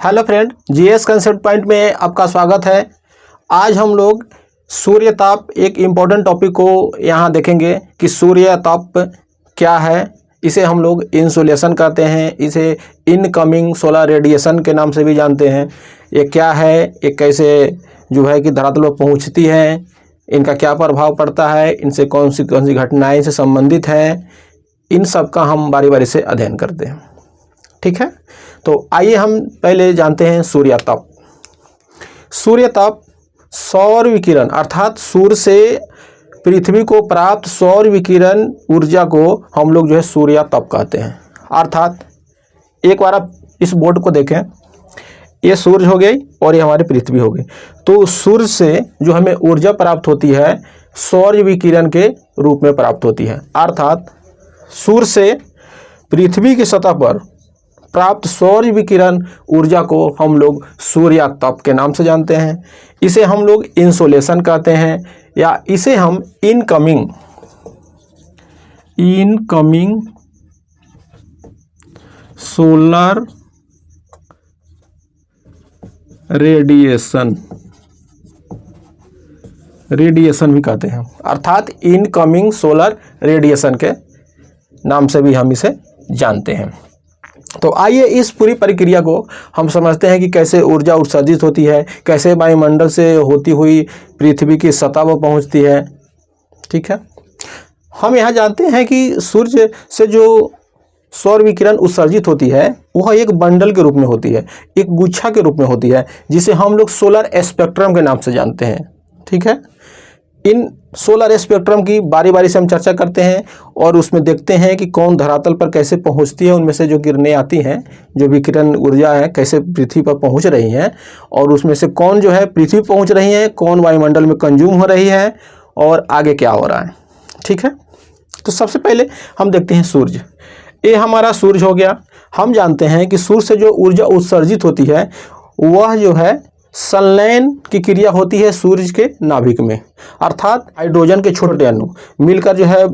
Hello friend, GS concept point में आपका स्वागत है। आज हम लोग सूर्य ताप एक इम्पोर्टेंट टॉपिक को यहाँ देखेंगे कि सूर्य ताप क्या है। इसे हम लोग इंसोलेशन कहते हैं, इसे इनकमिंग सोलर रेडिएशन के नाम से भी जानते हैं। ये क्या है, ये कैसे जो है कि धरातल पर पहुँचती है, इनका क्या प्रभाव पड़ता है, इनसे कौन सी घटनाएं से संबंधित हैं, इन सब का हम बारी बारी से अध्ययन करते हैं। ठीक है, तो आइए हम पहले जानते हैं सूर्य ताप। सूर्य ताप सौर विकिरण अर्थात सूर्य से पृथ्वी को प्राप्त सौर विकिरण ऊर्जा को हम लोग जो है सूर्य ताप कहते हैं। अर्थात एक बार आप इस बोर्ड को देखें, ये सूर्य हो गई और ये हमारी पृथ्वी हो गई। तो सूर्य से जो हमें ऊर्जा प्राप्त होती है सौर विकिरण के रूप में प्राप्त होती है। अर्थात सूर्य से पृथ्वी की सतह पर प्राप्त सौर विकिरण ऊर्जा को हम लोग सूर्य ताप के नाम से जानते हैं। इसे हम लोग इंसोलेशन कहते हैं या इसे हम इनकमिंग सोलर रेडिएशन भी कहते हैं। अर्थात इनकमिंग सोलर रेडिएशन के नाम से भी हम इसे जानते हैं। तो आइए इस पूरी प्रक्रिया को हम समझते हैं कि कैसे ऊर्जा उत्सर्जित होती है, कैसे वायुमंडल से होती हुई पृथ्वी की सतह पर पहुंचती है। ठीक है, हम यहाँ जानते हैं कि सूर्य से जो सौर विकिरण उत्सर्जित होती है वह एक बंडल के रूप में होती है, एक गुच्छा के रूप में होती है, जिसे हम लोग सोलर स्पेक्ट्रम के नाम से जानते हैं। ठीक है, इन सोलर स्पेक्ट्रम की बारी बारी से हम चर्चा करते हैं और उसमें देखते हैं कि कौन धरातल पर कैसे पहुंचती है, उनमें से जो किरणें आती हैं, जो विकिरण ऊर्जा है, कैसे पृथ्वी पर पहुंच रही हैं और उसमें से कौन जो है पृथ्वी पहुंच रही है, कौन वायुमंडल में कंज्यूम हो रही है और आगे क्या हो रहा है। ठीक है, तो सबसे पहले हम देखते हैं सूर्य। ये हमारा सूर्य हो गया। हम जानते हैं कि सूर्य से जो ऊर्जा उत्सर्जित होती है वह जो है संलयन की क्रिया होती है सूर्य के नाभिक में। अर्थात हाइड्रोजन के छोटे अणु मिलकर जो है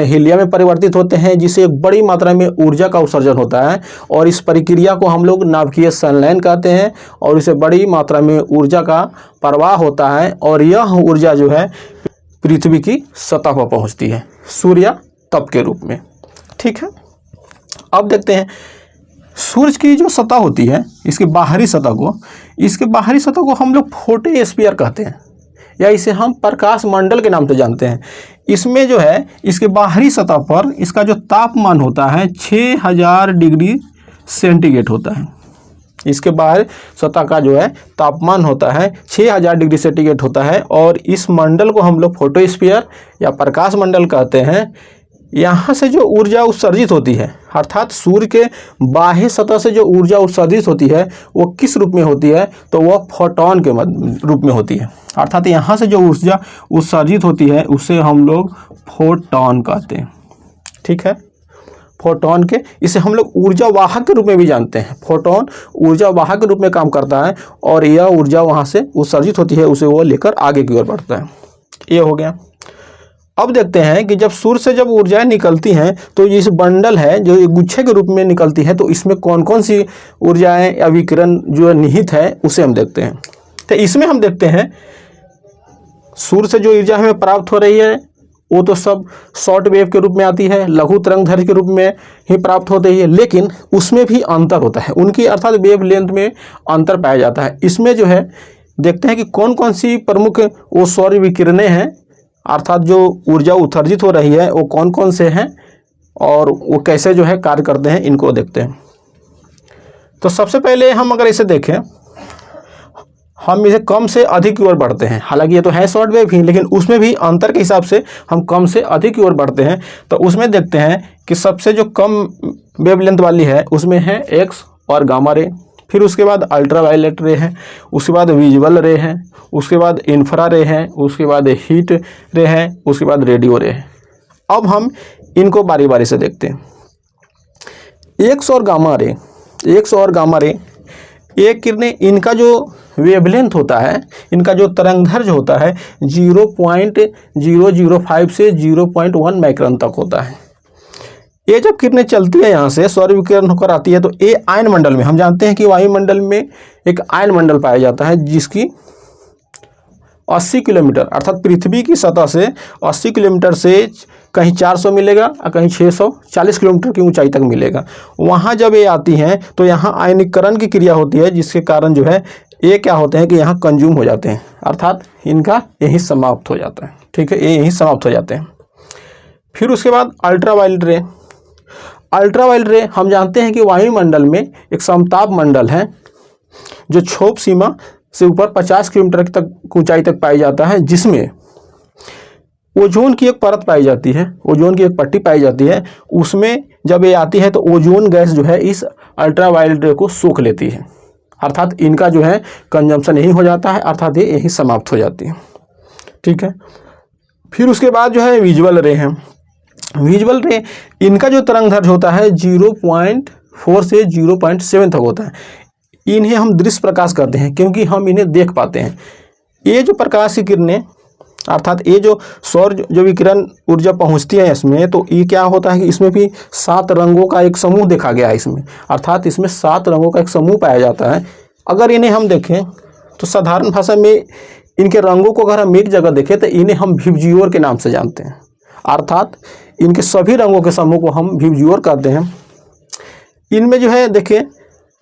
हीलियम में परिवर्तित होते हैं, जिससे एक बड़ी मात्रा में ऊर्जा का उत्सर्जन होता है और इस प्रक्रिया को हम लोग नाभिकीय संलयन कहते हैं और इसे बड़ी मात्रा में ऊर्जा का प्रवाह होता है और यह ऊर्जा जो है पृथ्वी की सतह पर पहुँचती है सूर्य ताप के रूप में। ठीक है, अब देखते हैं सूर्य की जो सतह होती है, इसके बाहरी सतह को हम लोग फोटोस्फीयर कहते हैं या इसे हम प्रकाश मंडल के नाम से जानते हैं। इसमें जो है इसके बाहरी सतह पर इसका जो तापमान होता है 6000 डिग्री सेंटीग्रेड होता है। इसके बाहर सतह का जो है तापमान होता है 6000 डिग्री सेंटीग्रेड होता है और इस मंडल को हम लोग फोटोस्फीयर या प्रकाश मंडल कहते हैं। यहाँ से जो ऊर्जा उत्सर्जित होती है अर्थात सूर्य के बाह्य सतह से जो ऊर्जा उत्सर्जित होती है वो किस रूप में होती है, तो वह फोटोन के रूप में होती है। अर्थात यहाँ से जो ऊर्जा उत्सर्जित होती है उसे हम लोग फोटोन कहते हैं। ठीक है, फोटोन के इसे हम लोग ऊर्जा वाहक के रूप में भी जानते हैं। फोटोन ऊर्जा वाहक के रूप में काम करता है और यह ऊर्जा वहाँ से उत्सर्जित होती है, उसे वो लेकर आगे की ओर बढ़ता है। ये हो गया। अब देखते हैं कि जब सूर्य से जब ऊर्जाएं निकलती हैं तो इस बंडल है जो एक गुच्छे के रूप में निकलती है, तो इसमें कौन कौन सी ऊर्जाएं या विकिरण जो निहित है उसे हम देखते हैं। तो इसमें हम देखते हैं सूर्य से जो ऊर्जा हमें प्राप्त हो रही है वो तो सब शॉर्ट वेव के रूप में आती है, लघु तरंगदैर्घ्य के रूप में ही प्राप्त होती है, लेकिन उसमें भी अंतर होता है उनकी, अर्थात वेव लेंथ में अंतर पाया जाता है। इसमें जो है देखते हैं कि कौन कौन सी प्रमुख वो सौर विकिरणें हैं, अर्थात जो ऊर्जा उत्सर्जित हो रही है वो कौन कौन से हैं और वो कैसे जो है कार्य करते हैं, इनको देखते हैं। तो सबसे पहले हम अगर इसे देखें, हम इसे कम से अधिक की ओर बढ़ते हैं। हालांकि ये तो है शॉर्ट वेव ही, लेकिन उसमें भी अंतर के हिसाब से हम कम से अधिक की ओर बढ़ते हैं। तो उसमें देखते हैं कि सबसे जो कम वेवलेंथ वाली है उसमें है एक्स और गामा रे, फिर उसके बाद अल्ट्रावायलेट रे है, उसके बाद विजुअल रे है, उसके बाद इंफ्रा रे है, उसके बाद हीट रे है, उसके बाद रेडियो रे है। अब हम इनको बारी बारी से देखते हैं। एक्स और गामा रे ये किरणें, इनका जो वेवलेंथ होता है, इनका जो तरंगदैर्घ्य होता है 0.005 से 0.1 माइक्रोन तक होता है। ये जब किरणें चलती है यहाँ से सौर विकिरण होकर आती है तो ये आयन मंडल में, हम जानते हैं कि वायुमंडल में एक आयन मंडल पाया जाता है जिसकी 80 किलोमीटर अर्थात पृथ्वी की सतह से 80 किलोमीटर से कहीं 400 मिलेगा और कहीं 640 किलोमीटर की ऊंचाई तक मिलेगा। वहाँ जब ये आती हैं तो यहाँ आयनीकरण की क्रिया होती है, जिसके कारण जो है ये क्या होते हैं कि यहाँ कंज्यूम हो जाते हैं, अर्थात इनका यही समाप्त हो जाता है। ठीक है, ये यहीं समाप्त हो जाते हैं। फिर उसके बाद अल्ट्रावायलेट रे। अल्ट्रावायलेट रे हम जानते हैं कि वायुमंडल में एक समताप मंडल है जो क्षोभ सीमा से ऊपर 50 किलोमीटर तक ऊंचाई तक पाई जाता है, जिसमें ओजोन की एक परत पाई जाती है, ओजोन की एक पट्टी पाई जाती है। उसमें जब ये आती है तो ओजोन गैस जो है इस अल्ट्रावायलेट रे को सोख लेती है, अर्थात इनका जो है कंजम्पशन यही हो जाता है, अर्थात ये यही समाप्त हो जाती है। ठीक है, फिर उसके बाद जो है विजुअल रे है। विजुअल रे इनका जो तरंग दैर्ध्य होता है 0.4 से 0.7 तक होता है। इन्हें हम दृश्य प्रकाश कहते हैं क्योंकि हम इन्हें देख पाते हैं। ये जो प्रकाश की किरणें अर्थात ये जो सौर जो विकिरण ऊर्जा पहुंचती है इसमें, तो ये क्या होता है कि इसमें भी 7 रंगों का एक समूह देखा गया है इसमें, अर्थात इसमें 7 रंगों का एक समूह पाया जाता है। अगर इन्हें हम देखें तो साधारण भाषा में इनके रंगों को अगर हम एक जगह देखें तो इन्हें हम विबजियोर के नाम से जानते हैं, अर्थात इनके सभी रंगों के समूह को हम विबजियोर कहते हैं। इनमें जो है देखें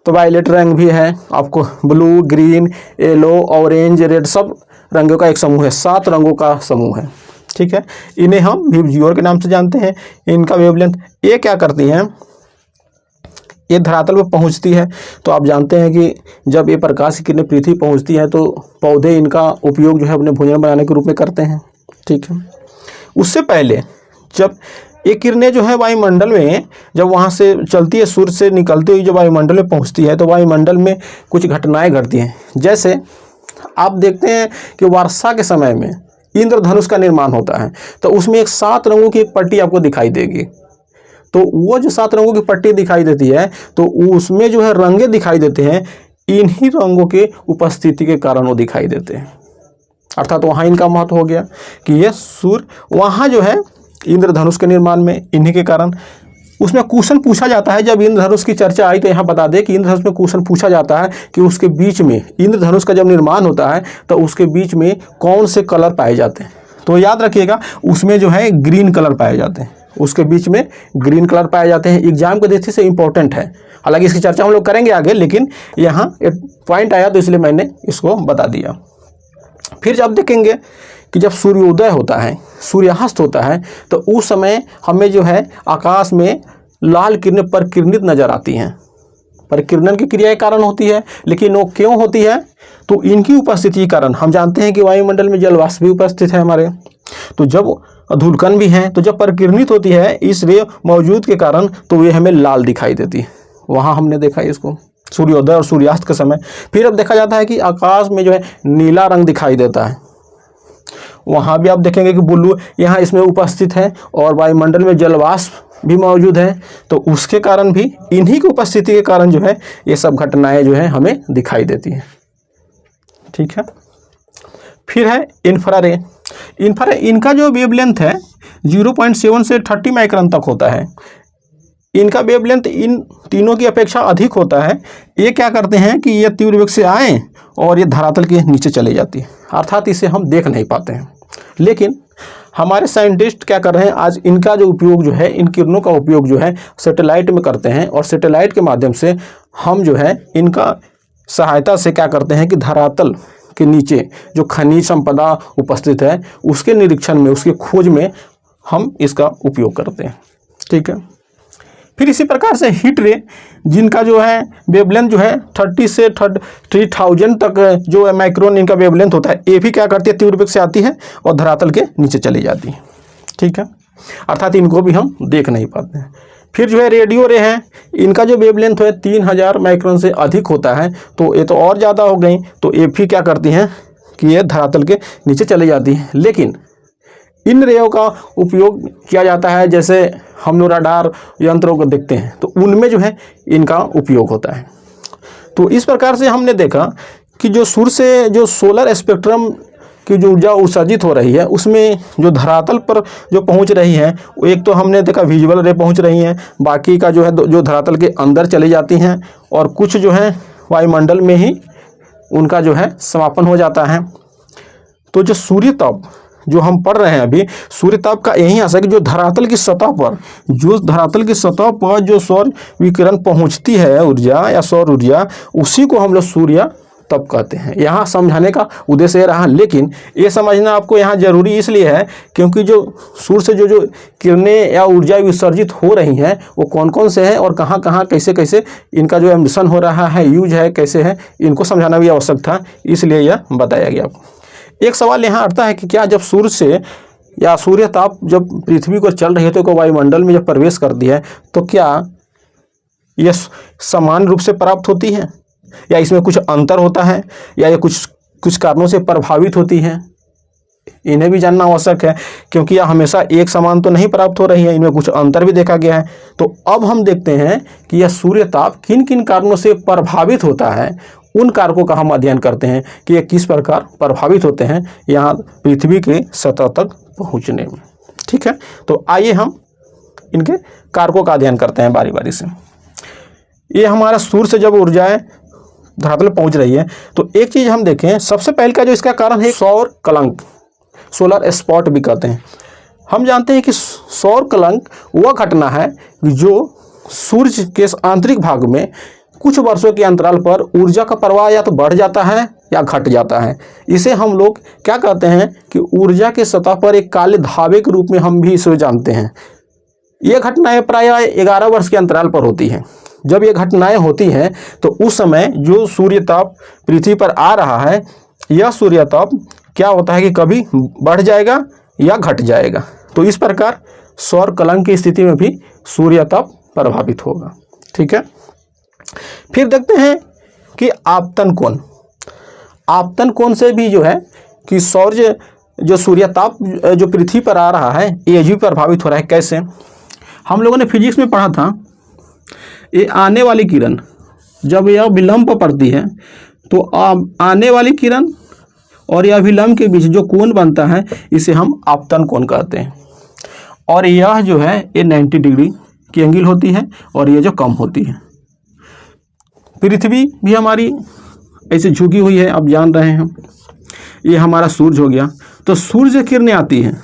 तो वायलेट रंग भी है, आपको blue, green, yellow, orange, red सब रंगों का एक समूह है, 7 रंगों का समूह है। ठीक है, इन्हें हम विबजियोर के नाम से जानते हैं। इनका वेवलेंथ, ये क्या करती हैं, ये धरातल पर पहुंचती है तो आप जानते हैं कि जब ये प्रकाश की किरणें पृथ्वी पहुंचती है तो पौधे इनका उपयोग जो है अपने भोजन बनाने के रूप में करते हैं। ठीक है, उससे पहले जब ये किरणें जो है वायुमंडल में जब वहाँ से चलती है, सूर्य से निकलती हुई जब वायुमंडल में पहुँचती है तो वायुमंडल में कुछ घटनाएं घटती हैं। जैसे आप देखते हैं कि वर्षा के समय में इंद्रधनुष का निर्माण होता है तो उसमें एक 7 रंगों की एक पट्टी आपको दिखाई देगी। तो वो जो 7 रंगों की पट्टी दिखाई देती है तो उसमें जो है रंगे दिखाई देते हैं, इन्हीं रंगों के उपस्थिति के कारण वो दिखाई देते हैं, अर्थात वहाँ इनका महत्व हो गया कि ये सूर्य वहाँ जो है इंद्रधनुष के निर्माण में इन्हीं के कारण। उसमें क्वेश्चन पूछा जाता है, जब इंद्रधनुष की चर्चा आई तो यहाँ बता दें कि इंद्रधनुष में क्वेश्चन पूछा जाता है कि उसके बीच में इंद्रधनुष का जब निर्माण होता है तो उसके बीच में कौन से कलर पाए जाते हैं। तो याद रखिएगा उसमें जो है ग्रीन कलर पाए जाते हैं, उसके बीच में ग्रीन कलर पाए जाते हैं। एग्जाम के दृष्टि से इंपॉर्टेंट है, हालांकि इसकी चर्चा हम लोग करेंगे आगे, लेकिन यहाँ एक पॉइंट आया तो इसलिए मैंने इसको बता दिया। फिर जब देखेंगे कि जब सूर्योदय होता है, सूर्यास्त होता है, तो उस समय हमें जो है आकाश में लाल किरणें परिकिरणित नजर आती हैं। परिकिरणन की क्रिया के कारण होती है, लेकिन वो क्यों होती है, तो इनकी उपस्थिति के कारण। हम जानते हैं कि वायुमंडल में जलवाष्प भी उपस्थित है हमारे, तो जब धूलकण भी हैं, तो जब परिकिरणित होती है इस रे मौजूद के कारण तो ये हमें लाल दिखाई देती है। वहाँ हमने देखा इसको सूर्योदय और सूर्यास्त के समय। फिर अब देखा जाता है कि आकाश में जो है नीला रंग दिखाई देता है, वहाँ भी आप देखेंगे कि ब्लू यहाँ इसमें उपस्थित है, और वायुमंडल में जलवाष्प भी मौजूद है, तो उसके कारण भी इन्हीं की उपस्थिति के कारण जो है ये सब घटनाएं जो है हमें दिखाई देती हैं। ठीक है, फिर है इंफ्रारे। इंफ्रारे इनका जो वेवलेंथ है 0.7 से 30 माइक्रोन तक होता है। इनका वेवलेंथ इन तीनों की अपेक्षा अधिक होता है। ये क्या करते हैं कि ये तीव्र वेग से आए और ये धरातल के नीचे चले जाती है, अर्थात इसे हम देख नहीं पाते हैं। लेकिन हमारे साइंटिस्ट क्या कर रहे हैं, आज इनका जो उपयोग जो है, इन किरणों का उपयोग जो है सैटेलाइट में करते हैं, और सैटेलाइट के माध्यम से हम जो है इनका सहायता से क्या करते हैं कि धरातल के नीचे जो खनिज संपदा उपस्थित है उसके निरीक्षण में, उसके खोज में हम इसका उपयोग करते हैं। ठीक है, फिर इसी प्रकार से हीट रे, जिनका जो है वेवलेंथ जो है 30 से 3000 तक जो है माइक्रोन इनका वेवलेंथ होता है, ये भी क्या करती है तीव्र वेग से आती है और धरातल के नीचे चली जाती है। ठीक है, अर्थात इनको भी हम देख नहीं पाते हैं। फिर जो है रेडियो रे है, इनका जो वेवलेंथ है 3000 माइक्रोन से अधिक होता है, तो ये तो और ज़्यादा हो गई, तो ये भी क्या करती हैं कि ये धरातल के नीचे चली जाती है। लेकिन इन रेयों का उपयोग किया जाता है, जैसे हम लोग रडार यंत्रों को देखते हैं तो उनमें जो है इनका उपयोग होता है। तो इस प्रकार से हमने देखा कि जो सूर्य से जो सोलर स्पेक्ट्रम की जो ऊर्जा उत्सर्जित हो रही है उसमें जो धरातल पर जो पहुंच रही है, वो एक तो हमने देखा विजुअल रे पहुंच रही हैं, बाकी का जो है जो धरातल के अंदर चली जाती हैं, और कुछ जो है वायुमंडल में ही उनका जो है समापन हो जाता है। तो जो सूर्य ताप जो हम पढ़ रहे हैं अभी, सूर्य ताप का यही असर है कि जो धरातल की सतह पर जो सौर विकिरण पहुंचती है ऊर्जा या सौर ऊर्जा, उसी को हम लोग सूर्य ताप कहते हैं। यहाँ समझाने का उद्देश्य ये रहा, लेकिन ये समझना आपको यहाँ जरूरी इसलिए है क्योंकि जो सूर्य से जो किरणें या ऊर्जा विसर्जित हो रही हैं वो कौन कौन से हैं और कहाँ कहाँ कैसे कैसे इनका जो एमिशन हो रहा है, यूज है, कैसे है, इनको समझाना भी आवश्यक था, इसलिए यह बताया गया आपको। एक सवाल यहाँ आता है कि क्या जब सूर्य से या सूर्य ताप जब पृथ्वी को चल रही है तो वायुमंडल में जब प्रवेश करती है तो क्या यह समान रूप से प्राप्त होती है या इसमें कुछ अंतर होता है या ये कुछ कारणों से प्रभावित होती है? इन्हें भी जानना आवश्यक है क्योंकि यह हमेशा एक समान तो नहीं प्राप्त हो रही है, इनमें कुछ अंतर भी देखा गया है। तो अब हम देखते हैं कि यह सूर्य ताप किन किन कारणों से प्रभावित होता है, उन कारकों का हम अध्ययन करते हैं कि ये किस प्रकार प्रभावित होते हैं यहाँ पृथ्वी के सतह तक पहुँचने में। ठीक है, तो आइए हम इनके कारकों का अध्ययन करते हैं बारी बारी से। ये हमारा सूर्य से जब ऊर्जाएं धरातल पहुँच रही है तो एक चीज़ हम देखें, सबसे पहले का जो इसका कारण है सौर कलंक, सोलर स्पॉट भी कहते हैं। हम जानते हैं कि सौर कलंक वह घटना है जो सूर्य के आंतरिक भाग में कुछ वर्षों के अंतराल पर ऊर्जा का प्रवाह या तो बढ़ जाता है या घट जाता है। इसे हम लोग क्या कहते हैं कि ऊर्जा के सतह पर एक काले धाबे के रूप में हम भी इसे जानते हैं। ये घटनाएं प्रायः 11 वर्ष के अंतराल पर होती हैं। जब ये घटनाएं होती हैं तो उस समय जो सूर्य ताप पृथ्वी पर आ रहा है, यह सूर्य ताप क्या होता है कि कभी बढ़ जाएगा या घट जाएगा। तो इस प्रकार सौर कलंक की स्थिति में भी सूर्य ताप प्रभावित होगा। ठीक है, फिर देखते हैं कि आपतन कोण से भी जो है कि जो सूर्य ताप जो पृथ्वी पर आ रहा है ये भी प्रभावित हो रहा है। कैसे? हम लोगों ने फिजिक्स में पढ़ा था, ये आने वाली किरण जब यह विलंब पर पड़ती है तो आने वाली किरण और यह विलंब के बीच जो कोण बनता है इसे हम आपतन कोण कहते हैं। और यह जो है ये 90 डिग्री की एंगल होती है और ये जो कम होती है। पृथ्वी भी हमारी ऐसे झुकी हुई है, आप जान रहे हैं। ये हमारा सूरज हो गया, तो सूर्य किरणें आती हैं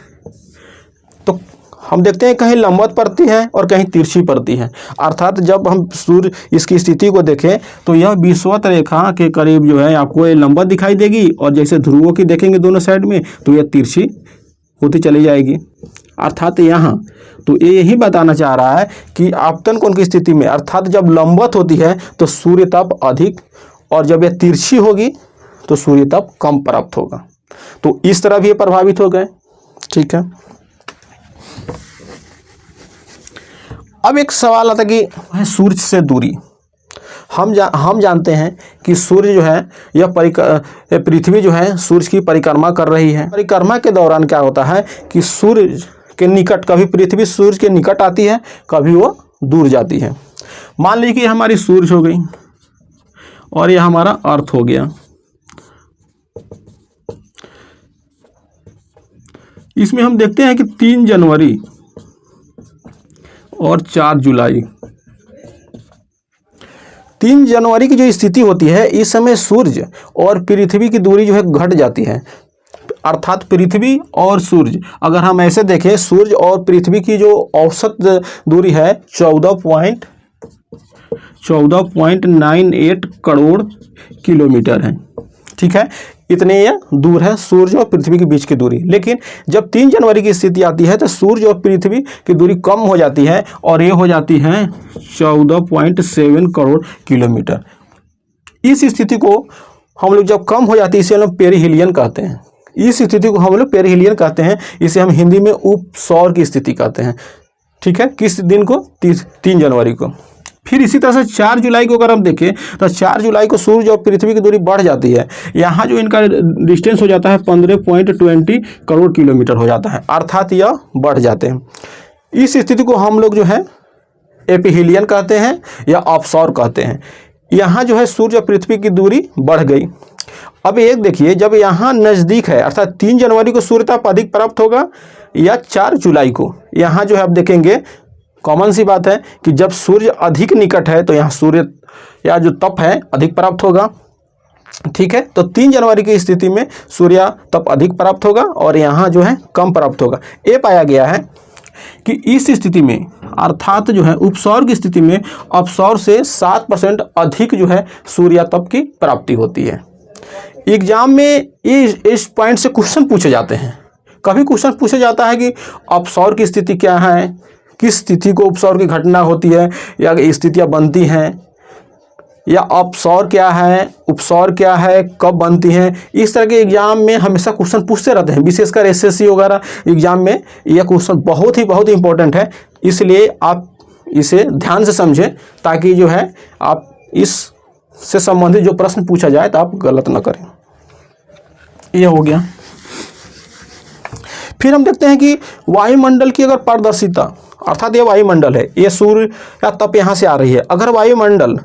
तो हम देखते हैं कहीं लंबवत पड़ती है और कहीं तिरछी पड़ती है। अर्थात जब हम सूर्य इसकी स्थिति को देखें तो यह विषुवत रेखा के करीब जो है आपको ये लंबवत दिखाई देगी, और जैसे ध्रुवों की देखेंगे दोनों साइड में तो यह तिरछी होती चली जाएगी। अर्थात यहाँ तो ये यही बताना चाह रहा है कि आपतन कोण की स्थिति में अर्थात जब लंबवत होती है तो सूर्य ताप अधिक, और जब यह तिरछी होगी तो सूर्य ताप कम प्राप्त होगा। तो इस तरह भी ये प्रभावित हो गए। ठीक है, अब एक सवाल आता कि सूर्य से दूरी। हम जानते हैं कि सूर्य जो है यह पृथ्वी जो है सूर्य की परिक्रमा कर रही है। परिक्रमा के दौरान क्या होता है कि सूर्य के निकट कभी पृथ्वी सूर्य के निकट आती है, कभी वो दूर जाती है। मान लीजिए कि हमारी सूर्य हो गई और यह हमारा अर्थ हो गया। इसमें हम देखते हैं कि 3 जनवरी और 4 जुलाई, 3 जनवरी की जो स्थिति होती है इस समय सूर्य और पृथ्वी की दूरी जो है घट जाती है। अर्थात पृथ्वी और सूर्य, अगर हम ऐसे देखें, सूर्य और पृथ्वी की जो औसत दूरी है 14.98 करोड़ किलोमीटर है। ठीक है, इतने यह दूर है सूर्य और पृथ्वी के बीच की दूरी। लेकिन जब 3 जनवरी की स्थिति आती है तो सूर्य और पृथ्वी की दूरी कम हो जाती है और ये हो जाती है 14.7 करोड़ किलोमीटर। इस स्थिति को हम लोग जब कम हो जाती है इसे हम लोग पेरिहिलियन कहते हैं। इस स्थिति को हम लोग पेरिहिलियन कहते हैं। इसे हम हिंदी में उपसौर की स्थिति कहते हैं। ठीक है, किस दिन को? 3 जनवरी को। फिर इसी तरह से 4 जुलाई को अगर हम देखें तो 4 जुलाई को सूर्य और पृथ्वी की दूरी बढ़ जाती है। यहाँ जो इनका डिस्टेंस हो जाता है 15.20 करोड़ किलोमीटर हो जाता है, अर्थात यह बढ़ जाते हैं। इस स्थिति को हम लोग जो है एपिहिलियन कहते हैं या ऑफशोर कहते हैं। यहाँ जो है सूर्य और पृथ्वी की दूरी बढ़ गई अब एक देखिए, जब यहाँ नज़दीक है अर्थात 3 जनवरी को सूर्य ताप अधिक प्राप्त होगा या 4 जुलाई को, यहाँ जो है आप देखेंगे कॉमन सी बात है कि जब सूर्य अधिक निकट है तो यहाँ सूर्य या जो तप है अधिक प्राप्त होगा। ठीक है, तो 3 जनवरी की स्थिति में सूर्य तप अधिक प्राप्त होगा और यहाँ जो है कम प्राप्त होगा। ये पाया गया है कि इस स्थिति में अर्थात जो है उपसौर की स्थिति में अपसौर से 7% अधिक जो है सूर्य तप की प्राप्ति होती है। एग्जाम में इस पॉइंट से क्वेश्चन पूछे जाते हैं। कभी क्वेश्चन पूछा जाता है कि अपसौर की स्थिति क्या है, किस स्थिति को उपसौर की घटना होती है या स्थितियाँ बनती हैं, या अपसौर क्या है, उपसौर क्या है, कब बनती हैं। इस तरह के एग्जाम में हमेशा क्वेश्चन पूछते रहते हैं, विशेषकर एसएससी वगैरह एग्जाम में यह क्वेश्चन बहुत ही इंपॉर्टेंट है। इसलिए आप इसे ध्यान से समझें ताकि जो है आप इस से संबंधित जो प्रश्न पूछा जाए तो आप गलत न करें। यह हो गया। फिर हम देखते हैं कि वायुमंडल की अगर पारदर्शिता, अर्थात ये वायुमंडल है, ये सूर्य या तप यहाँ से आ रही है, अगर वायुमंडल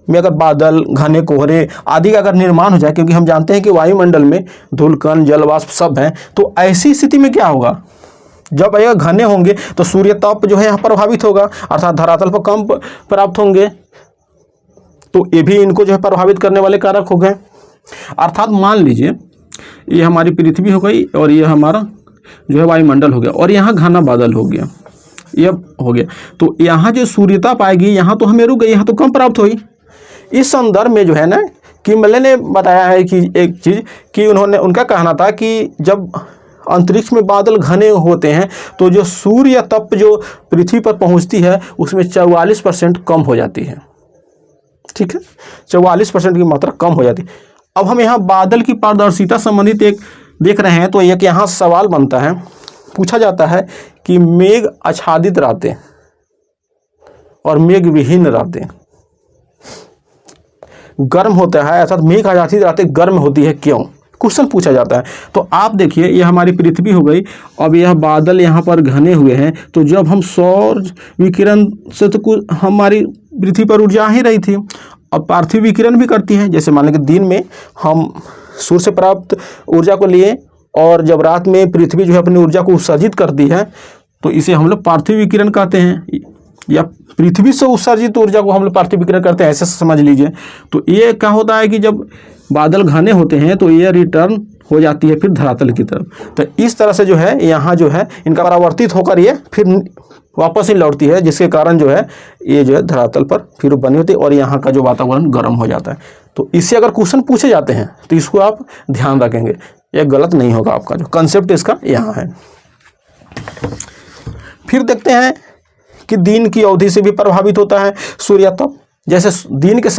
में अगर बादल, घने कोहरे आदि का अगर निर्माण हो जाए, क्योंकि हम जानते हैं कि वायुमंडल में धूलकण, जलवाष्प सब हैं, तो ऐसी स्थिति में क्या होगा, जब यह घने होंगे तो सूर्य तप जो है यहाँ प्रभावित होगा, अर्थात धरातल पर कम प्राप्त होंगे, तो ये भी इनको जो है प्रभावित करने वाले कारक हो गए। अर्थात मान लीजिए ये हमारी पृथ्वी हो गई और ये हमारा जो है वायुमंडल हो गया और यहाँ घना बादल हो गया, ये हो गया, तो यहाँ जो सूर्यता पाएगी यहाँ तो हमें रुक गई, यहाँ तो कम प्राप्त हुई। इस संदर्भ में जो है ना किमले ने बताया है कि एक चीज़ कि उनका कहना था कि जब अंतरिक्ष में बादल घने होते हैं तो जो सूर्य तप जो पृथ्वी पर पहुंचती है उसमें 44% कम हो जाती है। ठीक है, 44% की मात्रा कम हो जाती है। अब हम यहाँ बादल की पारदर्शिता संबंधित एक देख रहे हैं, तो एक यहाँ सवाल बनता है, पूछा जाता है कि मेघ आच्छादित रातें और मेघ विहीन रातें गर्म होता है, अर्थात मेघ आच्छादित रातें गर्म होती है क्यों, क्वेश्चन पूछा जाता है। तो आप देखिए ये हमारी पृथ्वी हो गई, अब यह बादल यहाँ पर घने हुए हैं, तो जब हम सौर विकिरण से तो कुछ हमारी पृथ्वी पर ऊर्जा आ ही रही थी, अब पार्थिव विकिरण भी करती है। जैसे मान लें कि दिन में हम सूर्य से प्राप्त ऊर्जा को लिए और जब रात में पृथ्वी जो है अपनी ऊर्जा को उत्सर्जित करती है तो इसे हम लोग पार्थिव विकिरण कहते हैं, या पृथ्वी से उत्सर्जित ऊर्जा को हम लोग पार्थिव विकिरण करते हैं, ऐसे समझ लीजिए। तो ये क्या होता है कि जब बादल घने होते हैं तो ये रिटर्न हो जाती है फिर धरातल की तरफ, तो इस तरह से जो है यहाँ जो है इनका परावर्तित होकर ये फिर वापस ही लौटती है, जिसके कारण जो है ये जो है धरातल पर फिर बनी होती है और यहाँ का जो वातावरण गर्म हो जाता है। तो इससे अगर क्वेश्चन पूछे जाते हैं तो इसको आप ध्यान रखेंगे, ये गलत नहीं होगा, आपका जो कंसेप्ट इसका यहाँ है। फिर देखते हैं कि दिन की अवधि से भी प्रभावित होता है सूर्य तप। जैसे दिन के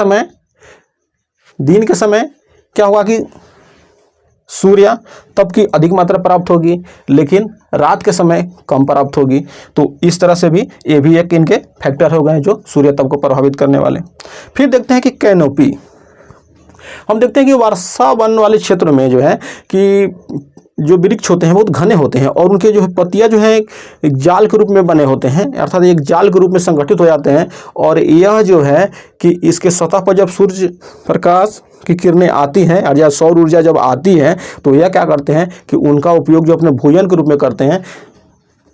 समय क्या होगा कि सूर्य तप की अधिक मात्रा प्राप्त होगी, लेकिन रात के समय कम प्राप्त होगी। तो इस तरह से भी ये भी एक इनके फैक्टर हो गए जो सूर्य तप को प्रभावित करने वाले। फिर देखते हैं कि कैनोपी, हम देखते हैं कि वर्षा वन वाले क्षेत्र में जो है कि जो वृक्ष होते हैं बहुत घने होते हैं और उनके जो है पत्तियां जो है एक जाल के रूप में बने होते हैं, अर्थात एक जाल के रूप में संगठित हो जाते हैं। और यह जो है कि इसके सतह पर जब सूर्य प्रकाश की किरणें आती हैं और या सौर ऊर्जा जब आती है तो यह क्या करते हैं कि उनका उपयोग जो अपने भोजन के रूप में करते हैं।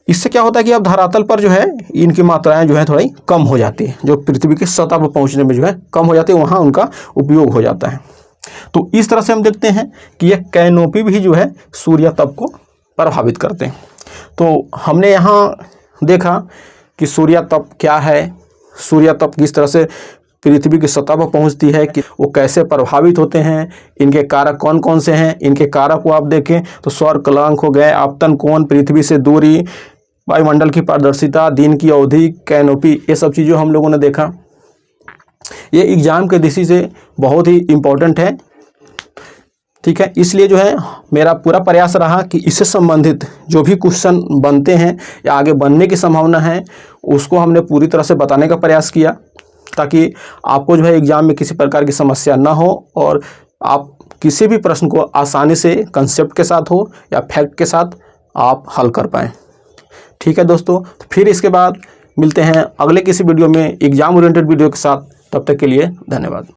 इससे क्या होता है कि अब धरातल पर जो है इनकी मात्राएं जो है थोड़ी कम हो जाती है, जो पृथ्वी की सतह पर पहुंचने में जो है कम हो जाती है, वहाँ उनका उपयोग हो जाता है। तो इस तरह से हम देखते हैं कि यह कैनोपी भी जो है सूर्य तप को प्रभावित करते हैं। तो हमने यहाँ देखा कि सूर्य तप क्या है, सूर्य तप किस तरह से पृथ्वी की सतह पर पहुँचती है, कि वो कैसे प्रभावित होते हैं, इनके कारक कौन कौन से हैं। इनके कारक को आप देखें तो सौर कलांक हो गए, आपतन कोण, पृथ्वी से दूरी, वायुमंडल की पारदर्शिता, दिन की अवधि, कैनोपी, ये सब चीज़ें हम लोगों ने देखा। ये एग्जाम के दृष्टि से बहुत ही इम्पोर्टेंट है। ठीक है, इसलिए जो है मेरा पूरा प्रयास रहा कि इससे संबंधित जो भी क्वेश्चन बनते हैं या आगे बनने की संभावना है उसको हमने पूरी तरह से बताने का प्रयास किया, ताकि आपको जो है एग्जाम में किसी प्रकार की समस्या ना हो और आप किसी भी प्रश्न को आसानी से कंसेप्ट के साथ हो या फैक्ट के साथ आप हल कर पाएँ। ठीक है दोस्तों, फिर इसके बाद मिलते हैं अगले किसी वीडियो में एग्जाम ओरिएंटेड वीडियो के साथ। तब तक के लिए धन्यवाद।